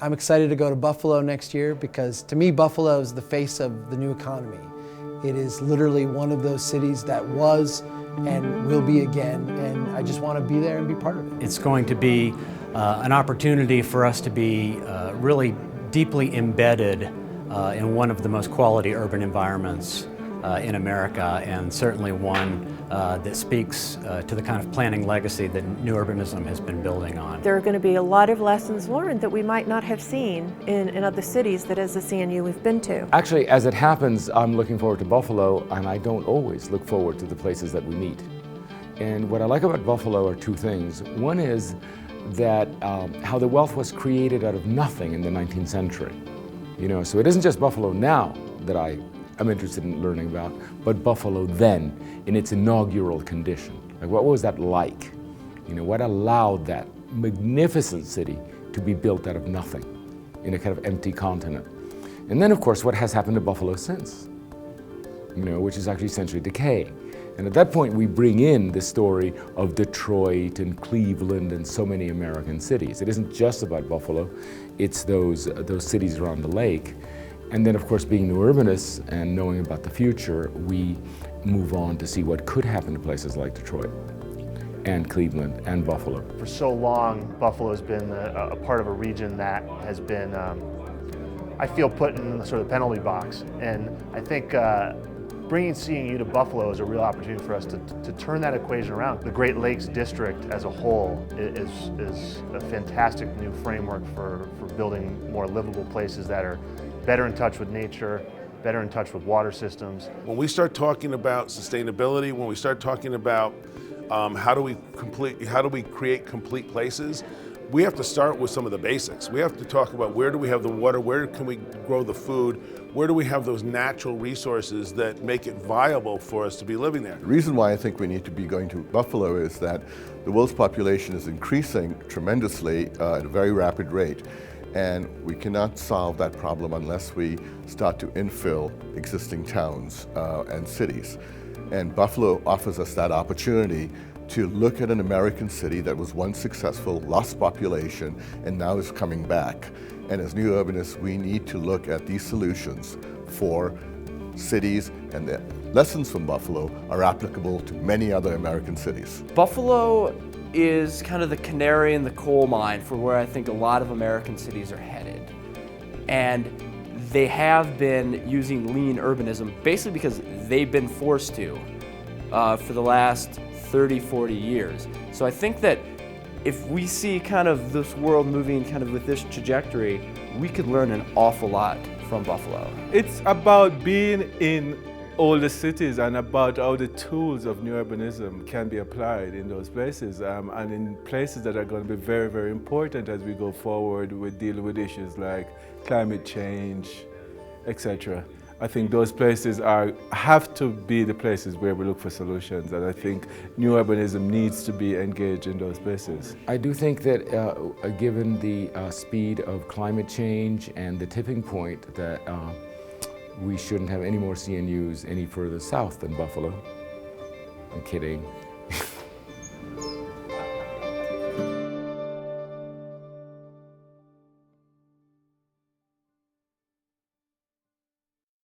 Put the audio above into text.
I'm excited to go to Buffalo next year because to me Buffalo is the face of the new economy. It is literally one of those cities that was and will be again, and I just want to be there and be part of it. It's going to be an opportunity for us to be really deeply embedded in one of the most quality urban environments in America, and certainly one that speaks to the kind of planning legacy that New Urbanism has been building on. There are going to be a lot of lessons learned that we might not have seen in other cities that as a CNU we've been to. Actually, as it happens, I'm looking forward to Buffalo, and I don't always look forward to the places that we meet. And what I like about Buffalo are two things. One is that how the wealth was created out of nothing in the 19th century. You know, so it isn't just Buffalo now that I'm interested in learning about, but Buffalo then, in its inaugural condition. Like, what was that like? You know, what allowed that magnificent city to be built out of nothing in a kind of empty continent? And then, of course, what has happened to Buffalo since? You know, which is actually essentially decay. And at that point, we bring in the story of Detroit and Cleveland and so many American cities. It isn't just about Buffalo, it's those cities around the lake. And then, of course, being new urbanists and knowing about the future, we move on to see what could happen to places like Detroit and Cleveland and Buffalo. For so long, Buffalo has been a part of a region that has been, I feel, put in the sort of penalty box. And I think bringing CNU to Buffalo is a real opportunity for us to turn that equation around. The Great Lakes District as a whole is a fantastic new framework for building more livable places that are better in touch with nature, better in touch with water systems. When we start talking about sustainability, when we start talking about how do we create complete places, we have to start with some of the basics. We have to talk about where do we have the water, where can we grow the food, where do we have those natural resources that make it viable for us to be living there. The reason why I think we need to be going to Buffalo is that the world's population is increasing tremendously at a very rapid rate. And we cannot solve that problem unless we start to infill existing towns and cities. And Buffalo offers us that opportunity to look at an American city that was once successful, lost population, and now is coming back. And as new urbanists, we need to look at these solutions for cities, and the lessons from Buffalo are applicable to many other American cities. Buffalo is kind of the canary in the coal mine for where I think a lot of American cities are headed. And they have been using lean urbanism basically because they've been forced to for the last 30, 40 years. So I think that if we see kind of this world moving kind of with this trajectory, we could learn an awful lot from Buffalo. It's about being in older cities and about how the tools of new urbanism can be applied in those places and in places that are going to be very, very important as we go forward with dealing with issues like climate change, etc. I think those places have to be the places where we look for solutions, and I think new urbanism needs to be engaged in those places. I do think that given the speed of climate change and the tipping point that we shouldn't have any more CNUs any further south than Buffalo. I'm kidding.